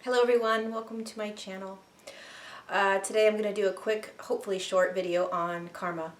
Hello everyone, welcome to my channel. Today I'm going to do a quick, hopefully short video on karma.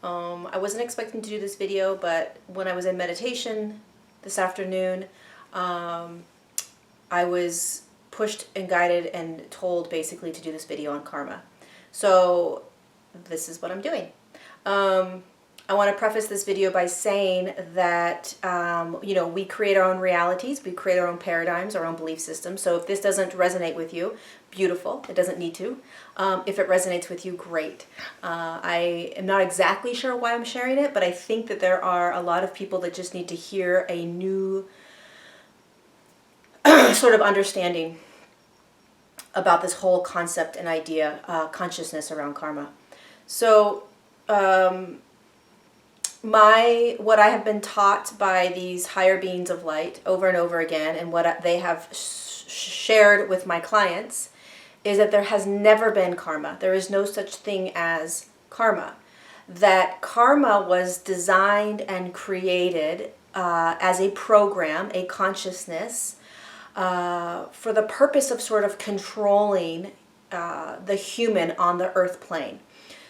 I wasn't expecting to do this video, but when I was in meditation this afternoon, I was pushed and guided and told basically to do this video on karma. So this is what I'm doing. I want to preface this video by saying that, we create our own realities, we create our own paradigms, our own belief systems. So if this doesn't resonate with you, beautiful, it doesn't need to. If it resonates with you, great. I am not exactly sure why I'm sharing it, but I think that there are a lot of people that just need to hear a new sort of understanding about this whole concept and idea, consciousness around karma. So, what I have been taught by these higher beings of light over and over again, and what they have shared with my clients, is that there has never been karma. There is no such thing as karma. That karma was designed and created as a program, a consciousness, for the purpose of sort of controlling the human on the earth plane.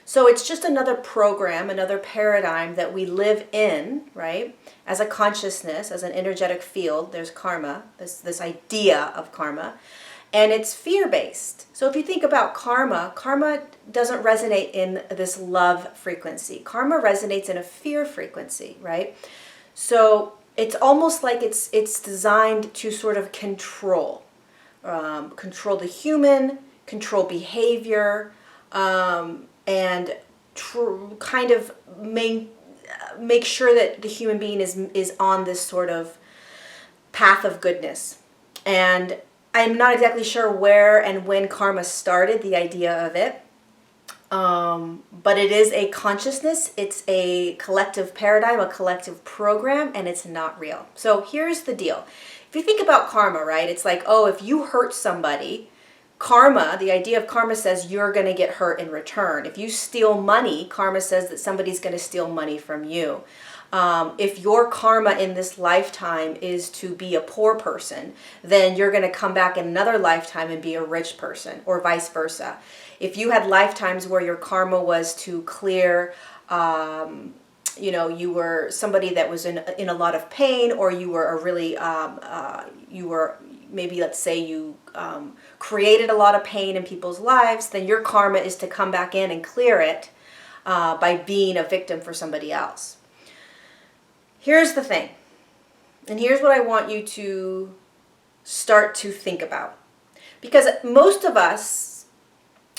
So it's just another program, another paradigm that we live in, right? As a consciousness, as an energetic field, there's karma, this idea of karma, and it's fear-based. So if you think about karma, karma doesn't resonate in this love frequency. Karma resonates in a fear frequency, right? So it's almost like it's designed to sort of control the human, control behavior, and kind of make sure that the human being is on this sort of path of goodness. And I'm not exactly sure where and when karma started, the idea of it. But it is a consciousness, it's a collective paradigm, a collective program, and it's not real. So here's the deal. If you think about karma, right, it's like, oh, if you hurt somebody, karma, the idea of karma says you're going to get hurt in return. If you steal money, karma says that somebody's going to steal money from you. If your karma in this lifetime is to be a poor person, then you're going to come back in another lifetime and be a rich person, or vice versa. If you had lifetimes where your karma was to clear, you were somebody that was in a lot of pain, or you were a really, maybe let's say you created a lot of pain in people's lives, then your karma is to come back in and clear it by being a victim for somebody else. Here's the thing, and here's what I want you to start to think about. Because most of us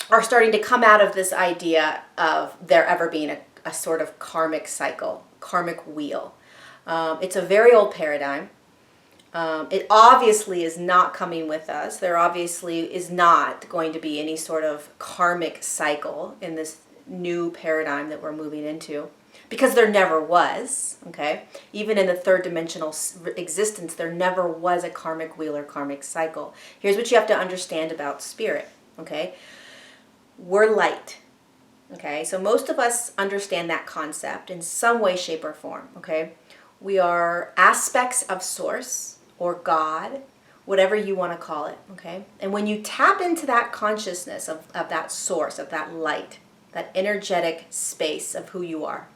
are starting to come out of this idea of there ever being a sort of karmic cycle, karmic wheel. It's a very old paradigm. It obviously is not coming with us. There obviously is not going to be any sort of karmic cycle in this new paradigm that we're moving into, because there never was, okay? Even in the third dimensional existence, there never was a karmic wheel or karmic cycle. Here's what you have to understand about spirit, okay? We're light, okay? So most of us understand that concept in some way, shape, or form, okay? We are aspects of Source or God, whatever you want to call it, okay? And when you tap into that consciousness of that source, of that light, that energetic space of who you are,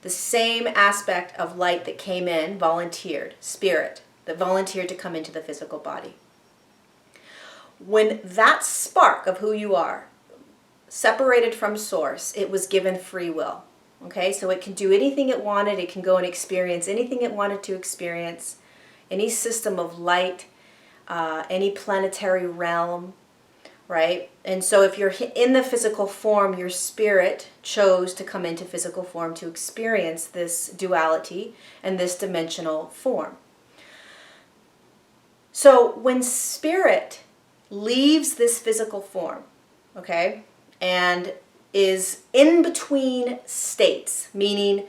the same aspect of light that came in, volunteered, spirit, that volunteered to come into the physical body. When that spark of who you are separated from Source, it was given free will. Okay, so it can do anything it wanted. It can go and experience anything it wanted to experience, any system of light, any planetary realm, right? And so if you're in the physical form, your spirit chose to come into physical form to experience this duality and this dimensional form. So when spirit leaves this physical form, okay, and is in between states, meaning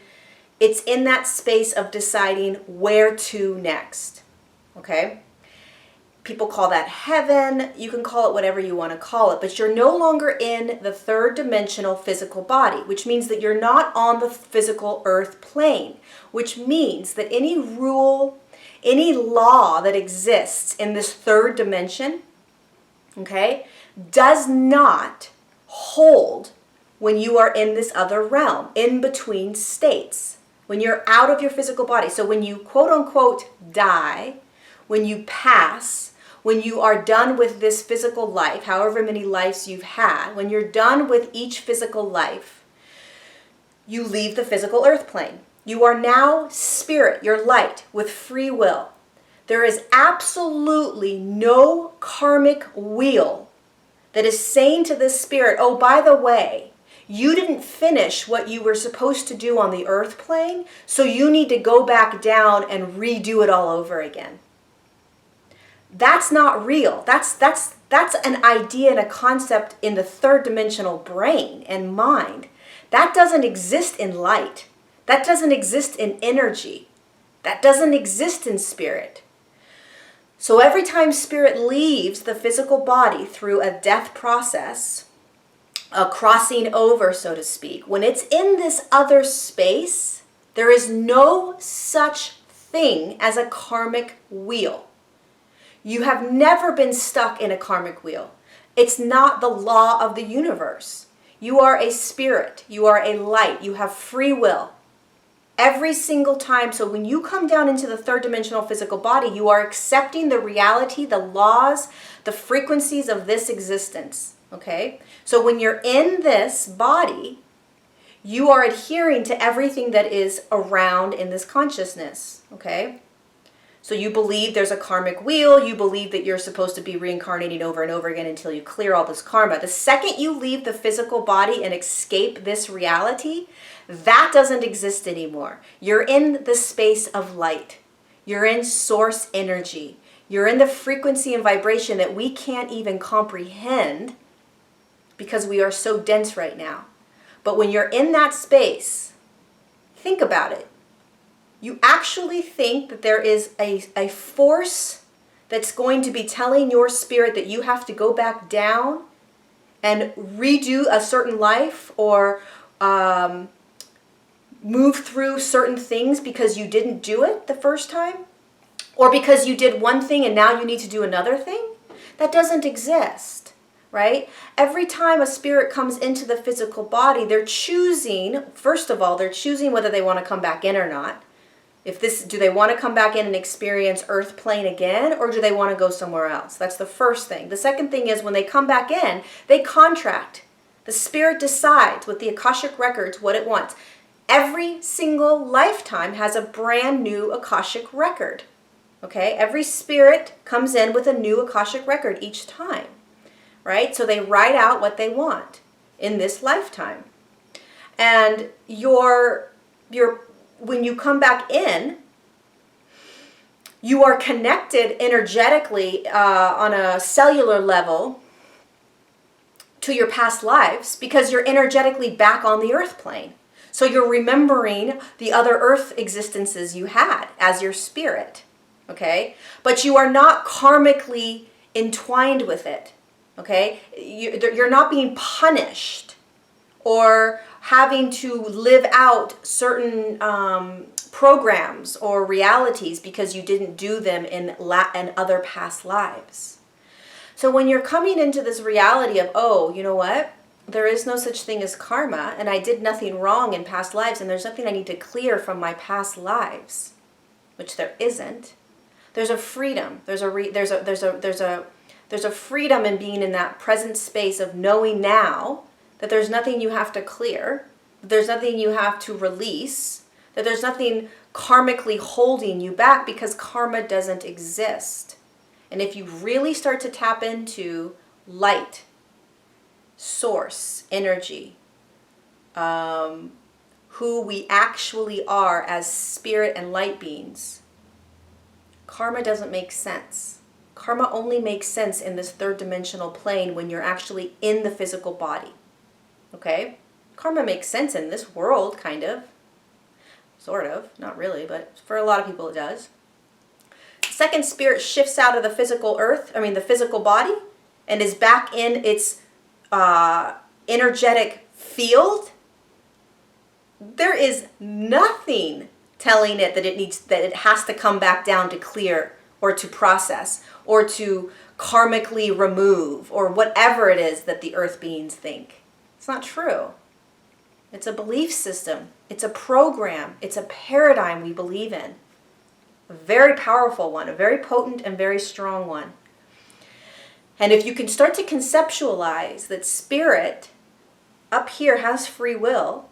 it's in that space of deciding where to next, okay? People call that heaven. You can call it whatever you want to call it, but you're no longer in the third dimensional physical body, which means that you're not on the physical earth plane, which means that any rule, any law that exists in this third dimension, okay, does not hold when you are in this other realm, in between states, when you're out of your physical body. So when you quote unquote die, when you pass, when you are done with this physical life, however many lives you've had, when you're done with each physical life, you leave the physical earth plane. You are now spirit, you're light with free will. There is absolutely no karmic wheel that is saying to this spirit, oh, by the way, you didn't finish what you were supposed to do on the earth plane, so you need to go back down and redo it all over again. That's not real. That's an idea and a concept in the third dimensional brain and mind. That doesn't exist in light. That doesn't exist in energy. That doesn't exist in spirit. So every time spirit leaves the physical body through a death process, a crossing over, so to speak, when it's in this other space, there is no such thing as a karmic wheel. You have never been stuck in a karmic wheel. It's not the law of the universe. You are a spirit. You are a light. You have free will. Every single time. So when you come down into the third dimensional physical body, you are accepting the reality, the laws, the frequencies of this existence. Okay? So when you're in this body, you are adhering to everything that is around in this consciousness. Okay? So you believe there's a karmic wheel. You believe that you're supposed to be reincarnating over and over again until you clear all this karma. The second you leave the physical body and escape this reality, that doesn't exist anymore. You're in the space of light. You're in source energy. You're in the frequency and vibration that we can't even comprehend because we are so dense right now. But when you're in that space, think about it. You actually think that there is a force that's going to be telling your spirit that you have to go back down and redo a certain life or move through certain things because you didn't do it the first time? Or because you did one thing and now you need to do another thing? That doesn't exist, right? Every time a spirit comes into the physical body, they're choosing, first of all, they're choosing whether they want to come back in or not. Do they want to come back in and experience earth plane again, or do they want to go somewhere else? That's the first thing. The second thing is when they come back in, they contract. The spirit decides with the Akashic Records what it wants. Every single lifetime has a brand new Akashic Record. Okay? Every spirit comes in with a new Akashic Record each time. Right? So they write out what they want in this lifetime. And when you come back in, you are connected energetically on a cellular level to your past lives because you're energetically back on the earth plane. So you're remembering the other earth existences you had as your spirit, okay? But you are not karmically entwined with it, okay? You're not being punished or having to live out certain programs or realities because you didn't do them in other past lives. So when you're coming into this reality of, oh, you know what? There is no such thing as karma, and I did nothing wrong in past lives, and there's nothing I need to clear from my past lives, which there isn't. There's a freedom. There's a freedom in being in that present space of knowing now that there's nothing you have to clear, that there's nothing you have to release, that there's nothing karmically holding you back because karma doesn't exist. And if you really start to tap into light, source, energy, who we actually are as spirit and light beings, karma doesn't make sense. Karma only makes sense in this third dimensional plane when you're actually in the physical body. Okay? Karma makes sense in this world, kind of. Sort of. Not really, but for a lot of people it does. Second, spirit shifts out of the physical the physical body, and is back in its energetic field. There is nothing telling it that it has to come back down to clear or to process or to karmically remove or whatever it is that the earth beings think. It's not true. It's a belief system. It's a program. It's a paradigm we believe in. A very powerful one, a very potent and very strong one. And if you can start to conceptualize that spirit up here has free will,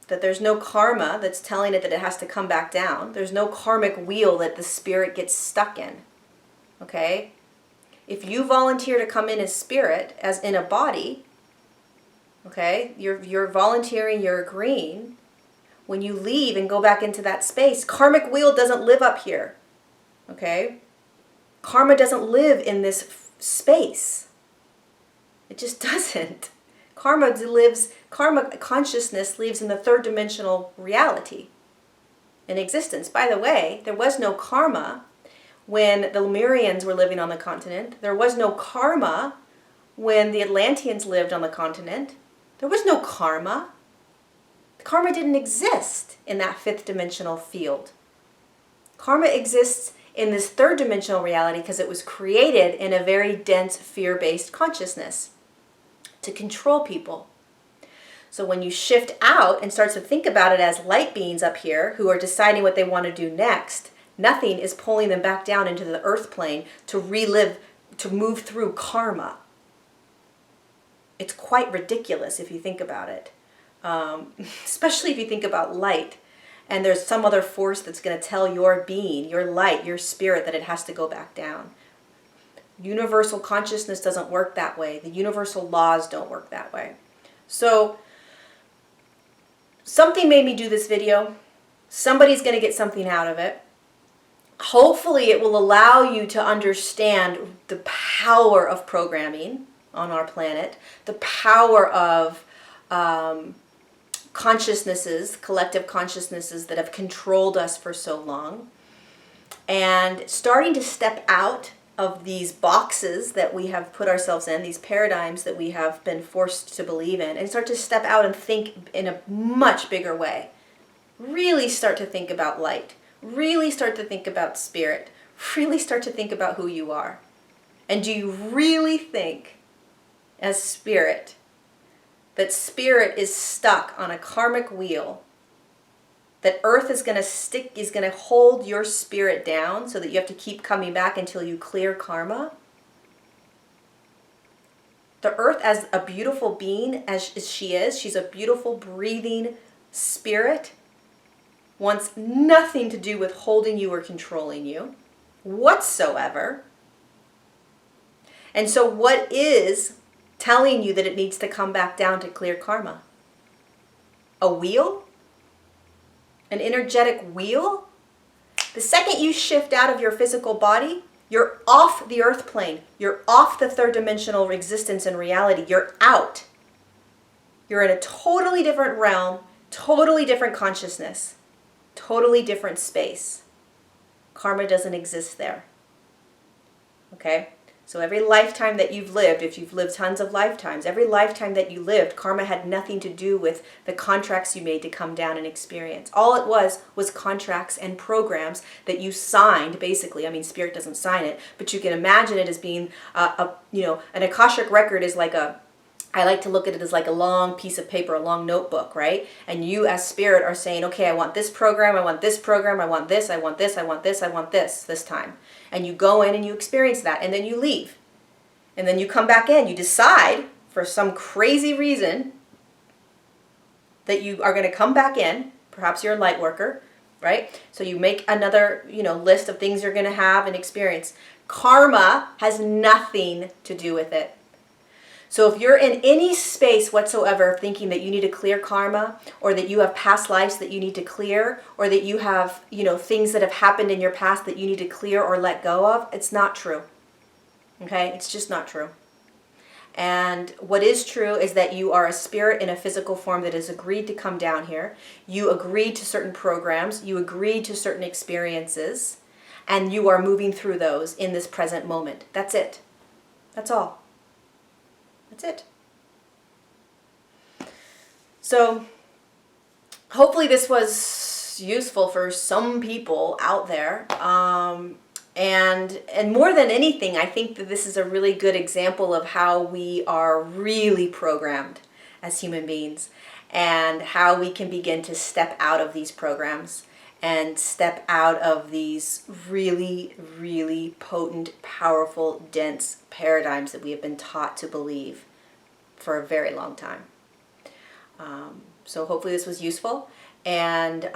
that there's no karma that's telling it that it has to come back down. There's no karmic wheel that the spirit gets stuck in. Okay? If you volunteer to come in as spirit, as in a body, okay, you're volunteering, you're agreeing. When you leave and go back into that space, karmic wheel doesn't live up here. Okay? Karma doesn't live in this space. It just doesn't. Karma consciousness lives in the third dimensional reality in existence. By the way, there was no karma when the Lemurians were living on the continent. There was no karma when the Atlanteans lived on the continent. There was no karma. Karma didn't exist in that fifth dimensional field. Karma exists in this third dimensional reality because it was created in a very dense fear-based consciousness to control people. So when you shift out and start to think about it as light beings up here who are deciding what they want to do next, nothing is pulling them back down into the earth plane to relive, to move through karma. It's quite ridiculous if you think about it. Especially if you think about light and there's some other force that's going to tell your being, your light, your spirit that it has to go back down. Universal consciousness doesn't work that way. The universal laws don't work that way. So something made me do this video. Somebody's going to get something out of it. Hopefully it will allow you to understand the power of programming on our planet, the power of consciousnesses, collective consciousnesses that have controlled us for so long, and starting to step out of these boxes that we have put ourselves in, these paradigms that we have been forced to believe in, and start to step out and think in a much bigger way. Really start to think about light. Really start to think about spirit. Really start to think about who you are. And do you really think, as spirit, that spirit is stuck on a karmic wheel, that earth is going to hold your spirit down so that you have to keep coming back until you clear karma? The earth, as a beautiful being as she is, she's a beautiful breathing spirit, wants nothing to do with holding you or controlling you whatsoever. And so what is telling you that it needs to come back down to clear karma? A wheel? An energetic wheel? The second you shift out of your physical body, you're off the earth plane. You're off the third dimensional existence and reality. You're out. You're in a totally different realm, totally different consciousness, totally different space. Karma doesn't exist there. Okay? So every lifetime that you've lived, if you've lived tons of lifetimes, every lifetime that you lived, karma had nothing to do with the contracts you made to come down and experience. All it was contracts and programs that you signed, basically. I mean, spirit doesn't sign it, but you can imagine it as being, an Akashic Record is like I like to look at it as like a long piece of paper, a long notebook, right? And you as spirit are saying, okay, I want this program, I want this program, I want this, I want this, I want this, I want this time. And you go in and you experience that, and then you leave. And then you come back in. You decide, for some crazy reason, that you are going to come back in. Perhaps you're a light worker, right? So you make another, list of things you're going to have and experience. Karma has nothing to do with it. So if you're in any space whatsoever thinking that you need to clear karma, or that you have past lives that you need to clear, or that you have, things that have happened in your past that you need to clear or let go of, it's not true. Okay? It's just not true. And what is true is that you are a spirit in a physical form that has agreed to come down here. You agreed to certain programs. You agreed to certain experiences. And you are moving through those in this present moment. That's it. That's all. That's it. So hopefully this was it's useful for some people out there. And more than anything, I think that this is a really good example of how we are really programmed as human beings, and how we can begin to step out of these programs and step out of these really, really potent, powerful, dense paradigms that we have been taught to believe for a very long time. So hopefully this was useful, and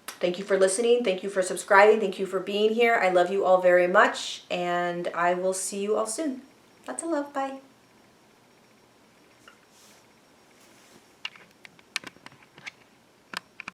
thank you for listening. Thank you for subscribing. Thank you for being here. I love you all very much, and I will see you all soon. Lots of love. Bye.